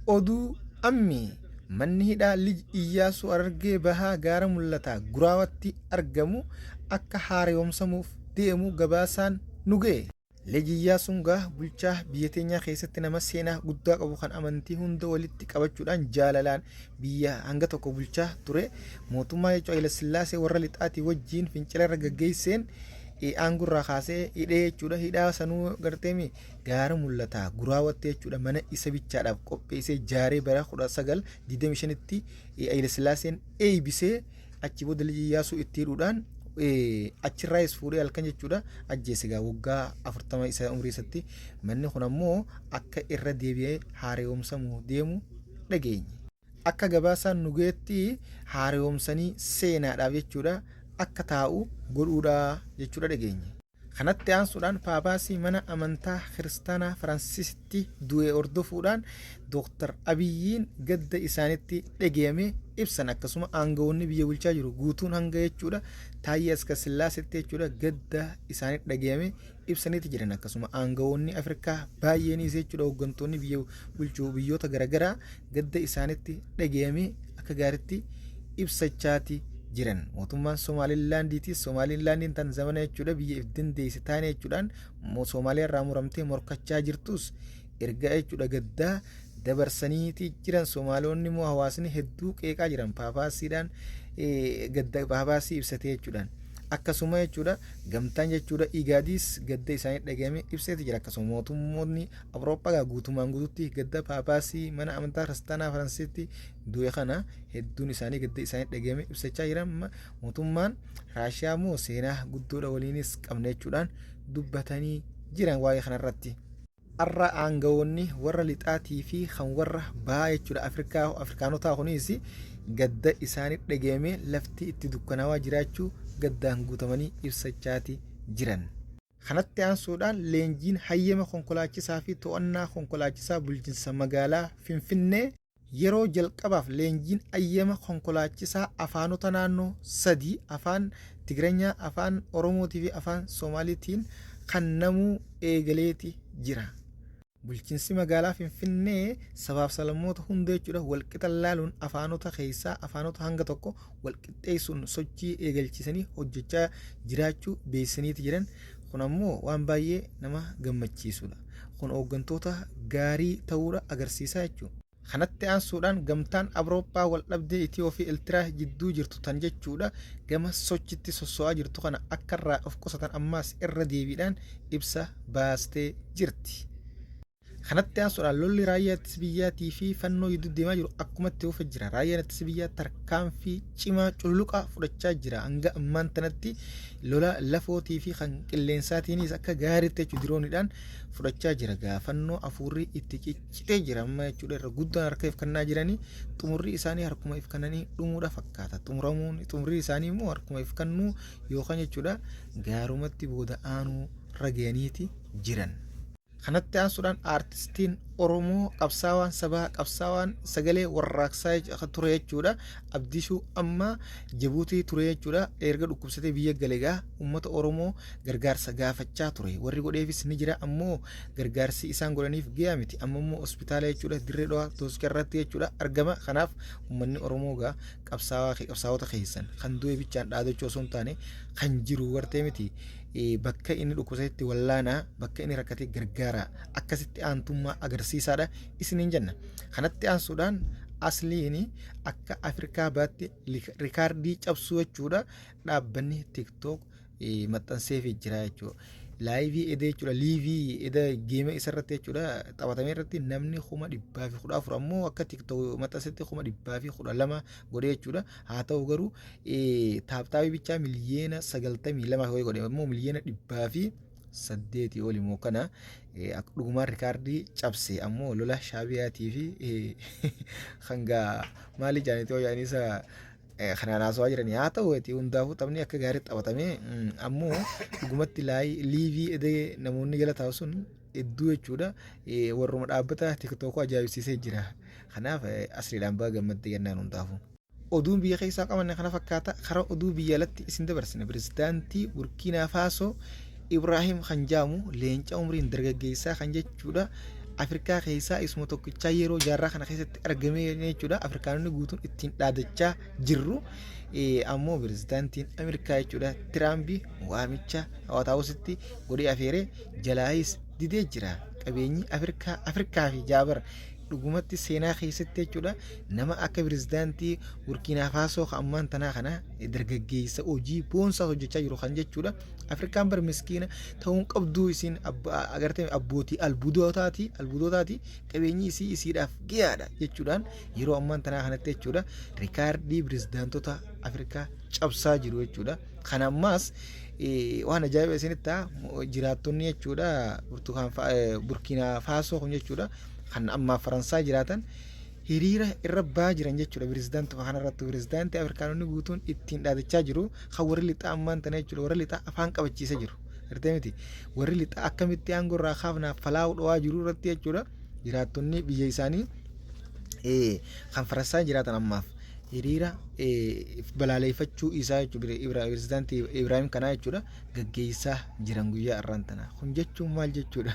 oduu ammi manni hidhaa lij Iyyaasuu Harargee Bahaa gaara mul'ataa Guraawatti argamu akka haaromsamuuf deemu gabaasaan nu ga'e. Liji Iyyaasuun gaa bulchaa biyya teenyaa keessatti nama seenaa guddaa qabu kan amantii hunda walitti qabachuudhaan jaalalaan biyya hanga tokko bulchaa ture. Mootummaa jechuun Haile Sillaasee warra lixaatii wajjin fincila irra gaggeesseen aangurraa kaasee hidhee jechuudha. Hidhaa sanuu garteemi gaara mul'ataa Guraawatti jechuudha mana isa bichaadhaaf qopheessee jaaree bara 1925tti Haile Sillaaseen eeybisee achi booda Liji Iyyaasuu itti hidhuudhaan achirraayis fuudhee halkan jechuudha ajjeese gaa waggaa 40 isa umrii isaatti. Manni kun ammoo akka irra deebi'ee haaromsamuu deemu dhageenye. Akka gabaasaan nu geetti haaromsanii seenaadhaaf jechuudha akka taa'u godhuudha jechuudha dhageenye. Kanatti aansuudhaan paapaasii mana amantaa kiristaanaa Firaansiisitti du'e hordofuudhaan Dooktar Abiyyiin gadda isaanitti dhageyame ibsan. Akkasuma aangawoonni biyya bulchaa jiru guutuun hanga jechuudha Taayyee Asqasillaasetti jechuudha gadda isaanitti dhageyame ibsaniiti jiran. Akkasuma aangawoonni Afrikaa baay'eenis jechuudha hooggantoonni biyya bulchuu biyyoota garaagaraa gadda isaanitti dhageyame akka gaariitti ibsachaati jiran. Mootummaan Somaalilaandiitis Somaalilaandiin tan zamana jechuudha biyya if dandeesse taane jechuudhaan Somaaliyaa irraa muramtee morkachaa jirtus erga jechuudha gaddaa dabarsaniiti jiran. Somaaliyoonni immoo hawaasni hedduu qeeqaa jiran paapaasiidhaan gadda paapaasii ibsatee jechuudhaan. Akkasuma jechuudha gamtaan jechuudha Igaadis gadda isaanii dhagahame ibseeti jira. Akkasuma mootummoonni Awurooppaa guutumaan guutuutti gadda paapaasii mana amantaa kiristaanaa Firaansiisitti du'e kana hedduun isaanii gadda isaanii dhagahame ibsachaa jiran. Mootummaan Raashiyaa immoo seenaa guddoodha waliinis qabna jechuudhaan dubbatanii jiran waa'ee kanarratti. Har'a aangawoonni warra lixaatii fi kan warra bahaa jechuudha Afrikaanotaa kunis gadda isaanii dhagahame lafti itti dukkanaawaa jiraachuu gaddaan guutamanii ibsachaati jiran. Kanatti aansuudhaan leenjiin hayyama konkolaachisaa fi to'annaa konkolaachisaa bulchiinsa magaalaa Finfinnee yeroo jalqabaaf leenjiin hayyama konkolaachisaa afaanota naannoo 3 afaan Tigireenyaa, afaan Oromootii fi afaan Somaaliitiin kennamuu eegaleeti jira. Bulchiinsi magaalaa Finfinnee sabaaf sablammoota hunda jechuudha walqixa laaluun afaanota keessaa afaanota hanga tokko walqixxeessuun sochii eegalchiisanii hojjechaa jiraachuu beeksisaniiti jiran. Kun ammoo waan baay'ee nama gammachiisudha. Kun hooggantoota gaarii ta'uudha agarsiisaa jechuudha. Kanatti aansuudhaan gamtaan Awurooppaa wal dhabdee Itiyoo fi Eertiraa jidduu jirtu tan jechuudha gama sochitti sosso'aa jirtu kana akka irraa of qusatan ammaas irra deebiidhaan ibsa baastee jirti. Kanatti aansuudhaan lolli raayyaa ittisa biyyaatii fi fannoo gidduu deemaa jiru akkumatti oofaa jira. Raayyaan ittisa biyyaa tarkaanfii cimaa cululuqaa fudhachaa jira. Hanga ammaan tanatti lola lafootii fi kan qilleensaatiinis akka gaariitti jechuudha dirooniidhaan fudhachaa jira. Gaafannoo afuurrii itti ciccitee jira amma jechuudha irra guddaan harka ifkannaa jiranii xumurri isaanii harkuma ifkannanii dhumuudha fakkaata. Xumurri isaanii immoo harkuma ifkannuu yookaan jechuudha gaarumatti booda aanuu ragayaniiti jiran. Kanatti aansuudhaan aartistiin Oromoo qabsaawaan sabaa qabsaawaan sagalee warraaqsaa ture jechuudha Abdishuu amma Jibuutii ture jechuudha erga dhukkubsatee biyya galeegaa uummata Oromoo gargaarsa gaafachaa ture. Warri godheefis ni jira ammoo gargaarsi isaan godhaniif gahaa miti. Amma immoo hospitaala jechuudha Dirree Dhawaa Hospitaalatti jechuudha argama. Kanaaf uummanni Oromoo gaa qabsaawota keessan kan du'e bichaan dhaadachuu osoo hin taane kan jiru wartee miti. Bakka inni dhukkubsatetti wallaanaa bakka inni rakkate gargaara akkasitti aantummaa agarsiisaadha isiniin jenna. Kanatti aansuudhaan asliin akka Afrikaa baatti rikaardii cabsuu jechuudha dhaabbanni TikTok maxxanseefii jira jechuudha. Laayivii edee jechuudha liivii edee geema isarratti jechuudha taphatamee irratti namni 114 ammoo akka TikTok maxxansetti 112 godhee jechuudha. Haa ta'u garuu taaptaabii bichaa miliyeena 92 godhe ammoo miliyeena 108 oli immoo kana dhugumaan rikaardii cabse ammoo lola shaabiyaatii fi hanga maali jaanitoo yaanisa kanaan haasawaa jiranii. Haa ta'uuti hundaafuu taphni akka gaariitti taphatamee ammoo dhugumatti liivii edee namoonni jala taa'u sun hedduu jechuudha warruma dhaabbata TikTok ajaa'ibsiisee jira. Kanaaf asliidhaan baga gammaddee jennaan hundaafuu. Oduun biyya keessaa qabanne kana fakkaata. Karaa oduu biyya alatti isin dabarsina. Pirezidaantii Burkiinaa Faasoo Ibraahim kan jedhamu leenca umriin dargaggeessaa kan jechuudha Afrikaa keessaa isuma tokkichaa yeroo jaarraa kana keessatti argame jechuudha. Afrikaanonni guutuun ittiin dhaadachaa jirru. Ammoo pirezidaantiin Ameerikaa jechuudha Tiraampi waamicha Waataawusitti godhee afeeree jalaayis didee jira. Qabeenyi Afrikaa fi jaabar dhugumatti seenaa keessatti jechuudha nama akka pirezidaantii Burkiinaa Faasoo ammaan tanaa kana dargaggeessa hojii boonsaa hojjechaa jiru kan jechuudha. Afrikaan bar miskiina ta'uun qabduu isiin agartee abbootii albuudotaati qabeenyi isiidhaaf giyaadha jechuudhaan yeroo ammaan tanaa kanatti jechuudha rikaardii pirezidaantota Afrikaa cabsaa jiru jechuudha. Kana ammaas waan ajaa'iba isinitti jiraattonni jechuudha Burkiinaa Faasoo kun jechuudha kan amma Faransaa jiraatan hiriira irra ba'aa jiran jechuudha. Pirezidaantuma kanarratti pirezidaantii Afrikaanonni guutuun ittiin dhaadachaa jiru kan warri lixaa ammaan tana jechuudha warri lixaa afaan qabachiisa jiru. Irtee miti warri lixaa akkamitti aangoo irraa kaafnaaf falaa'uu dhowaa jiru irratti jechuudha jiraattonni biyya isaanii kan Faransaa jiraatan ammaaf hiriira balaaleffachuu isaa jechuudha pirezidaantii Ibraahim kanaa jechuudha gaggeessaa jiran guyyaa irraan tana. Kun jechuun maal jechuudha?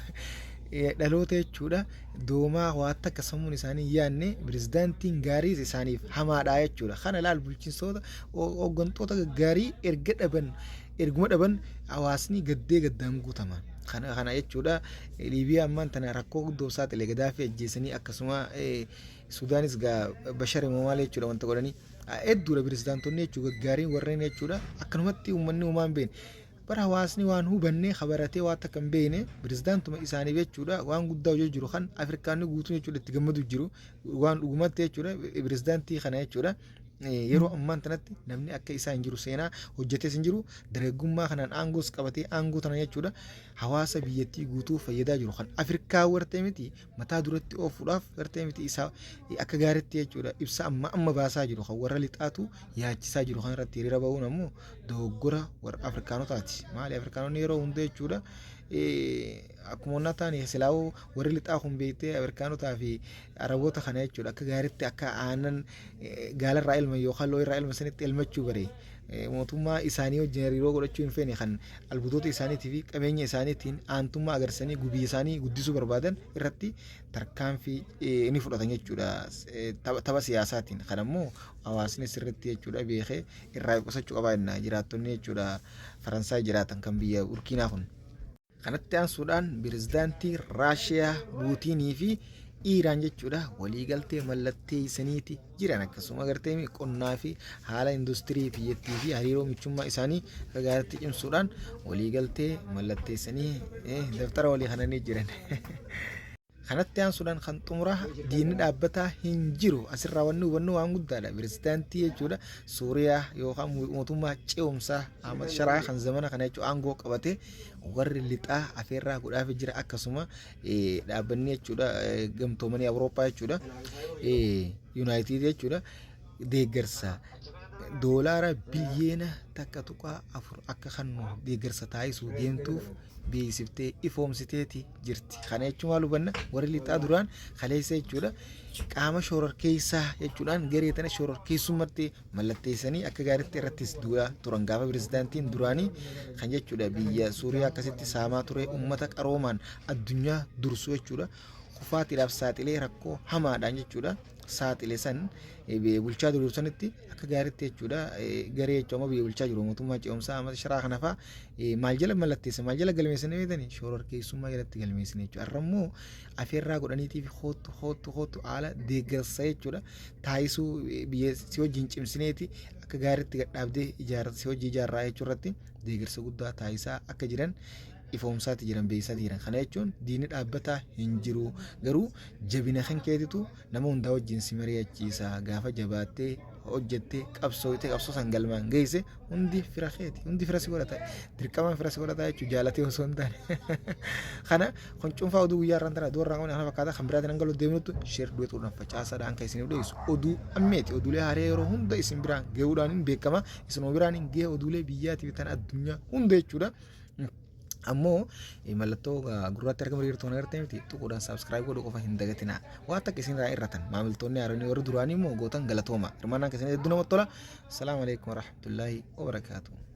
Dhaloota jechuudha doomaa waata akka sammuun isaanii yaanne pirezidaantiin gaarii isaaniif hamaadha jechuudha. Kana laal bulchiinsoota hooggantoota gaggaarii erguma dhaban hawaasni gaddaan guutaman. Kana jechuudha Liibiyaa ammaan tana rakkoo guddoo saaxilee Gaddaafii ajjeesanii akkasuma Sudaanis Bashar Momaale jechuudha wanta godhanii hedduudha pirezidaantonni jechuudha gaggaariin warreen jechuudha akkanumatti uummanni uumaan beene. Bara hawaasni waan hubannee habaratee waan takka hin beekne pirezidaantuma isaanii jechuudha waan guddaa hojjechaa jiru kan Afrikaanni guutuun jechuudha itti gammadu jiru waan dhugumatti jechuudha pirezidaantii kana jechuudha yeroo ammaan tanatti namni akka isaa hin jiru seenaa hojjetes hin jiru dargaggummaa kanaan aangoos qabatee aangoo tana jechuudha hawaasa biyyattii guutuu fayyadaa jiru kan Afrikaa wartee miti mataa duratti oofuudhaaf wartee miti isaa akka gaariitti jechuudha ibsa amma baasaa jiru kan warra lixaatu yaachisaa jiru kan irratti hiriira ba'uun ammoo dogoggora warra Afrikaanotaati. Maali Afrikaanonni yeroo hunda jechuudha akkuma onnaa taane silaa'uu warri lixaa kun beektee Afrikaanotaa fi Araboota kana jechuudha akka gaariitti akka aannan gaalarraa ilma yookaan lo'irraa ilma sanitti ilmachuu bare mootummaa isaanii wajjin hariiroo godhachuu hin feene kan albuudota isaaniitii fi qabeenya isaaniitiin aantummaa agarsanii gubii isaanii guddisuu barbaadan irratti tarkaanfii ni fudhatan jechuudha tapha siyaasaatiin. Kan ammoo hawaasni sirriitti jechuudha beekee irraa qusachuu qabaa jenna jiraattonni jechuudha Faransaay jiraatan kan biyya Burkiinaa kun. Kanatti aansuudhaan pirezidaantii Raashiyaa Puutinii fi Iiraan jechuudha waliigaltee mallatteessaniiti jiran akkasuma agartee qonnaa fi haala industirii biyyattii fi hariiroo michummaa isaanii gaariitti cimsuudhaan waliigaltee mallatteessanii daftara walii kananii jiran. Kanatti aansuudhaan kan xumura diinni dhaabbataa hin jiru asirraa wanni hubannoo waan guddaadha. Pirezidaantii jechuudha Suuriyaa yookaan mootummaa ce'umsaa Ahmad Sharaa kan zamana kana jechuudha aangoo qabatee warri lixaa afeerraa godhaaf jira akkasuma dhaabbanni jechuudha gamtoomanii Awurooppaa jechuudha Yuunaayitid jechuudha deeggarsa doolaara biliyeena takka tuqaa 4 akka kannu deeggarsa taasisuu deemtuuf beeksiftee ifoomsiteeti jirti. Kana jechuun maal hubanna warri lixaa duraan kaleessa jechuudha qaama shororkeessaa jechuudhaan garee tana shororkeessummaatti mallatteessanii akka gaariitti irrattis du'aa turan gaafa pirezidaantiin duraanii kan jechuudha biyya Suuriyaa akkasitti saamaa ture uummata qaroomaan addunyaa dursu jechuudha kufaatiidhaaf saaxilee rakkoo hamaadhaan jechuudha saaxilee san bulchaa jiru sanitti akka gaariitti jechuudha garee jechuudha biyya bulchaa jiru mootummaa ce'umsaa Ahmad Sharaa kana fa'aa maal jala mallatteessa maal jala galmeessanii beekanii shororkeessummaa jalatti galmeessanii jechuudha. Har'ammoo afeerraa godhaniitiif hootu haala deeggarsa jechuudha taasisuu biyya si wajjin cimsineeti akka gaariitti gadhaabdee si hojii ijaarraa jechuurratti deeggarsa guddaa taasisaa akka jiran ifoomsaati jiran beeksisaa jiran. Kana jechuun diinni dhaabbataa hin jiru garuu jabina kan keetitu nama hundaa wajjin si mari'achiisa gaafa jabaattee hojjettee qabsoo san galmaan geesse hundi fira keeti hundi fira si godhata dirqamaan fira si godhata jechuudha jaalatee osoo hin taane. Kana kun cuunfaa oduu guyyaa irraan tana doorraa kana fakkaata kan biraatiin hangaloo deemnutti sheer du'eetuudhaan facaasaadhaan kan isiniif dhiyeessu oduu ammeeti oduulee haaree yeroo hunda isin biraan gahuudhaan beekama isinoo biraan hin gahe oduulee biyyaatiif tan addunyaa hunda jechuudha. Ammoo mallattoo gurraatti argamu jirtu kana agartee miti tuquudhaan saabskiraayib godhuu qofa hin dagatinaa waan takka isin irraa irratan maamiltoonni haaranii warri duraanii immoo gootan galatooma hirmaannaan keessanii hedduu namatti tola. Assalaamu alaikum warahmatullaahi wabarakaatuh.